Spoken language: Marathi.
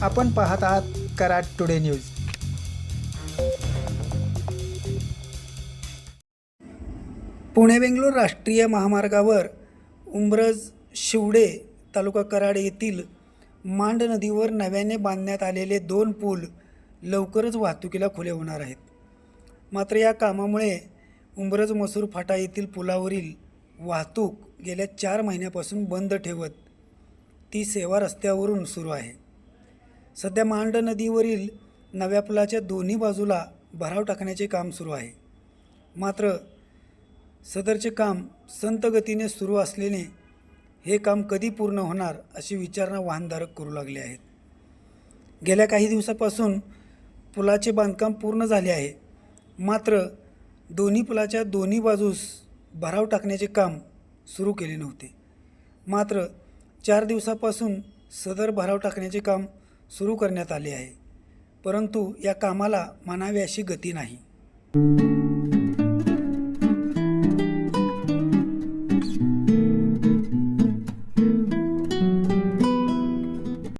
आपण पाहत आहात कराड टुडे न्यूज। पुणे बेंगलोर राष्ट्रीय महामार्गावर उंब्रज शिवडे तालुका कराड येथील मांड नदीवर नव्याने बांधण्यात आलेले 2 पूल लवकरच वाहतुकीला खुले होणार आहेत। मात्र या कामामुळे उंब्रज मसूर फाटा येथील पुलावरील वाहतूक गेल्या 4 महिन्यापासून बंद ठेवत ती सेवा रस्त्यावरून सुरू आहे। सध्या मांड नदीवरील नव्या पुलाच्या दोन्ही बाजूला भराव टाकण्याचे काम सुरू आहे। मात्र सदरचे काम संत गतीने सुरू असल्याने हे काम कधी पूर्ण होणार अशी विचारणा वाहनधारक करू लागले आहेत। गेल्या काही दिवसापासून पुलाचे बांधकाम पूर्ण झाले आहे, मात्र दोन्ही पुलाच्या दोन्ही बाजूस भराव टाकण्याचे काम सुरू केले नव्हते। मात्र 4 दिवसापासून सदर भराव टाकण्याचे काम सुरू करण्यात आले आहे, परंतु या कामाला म्हणावी अशी गती नाही।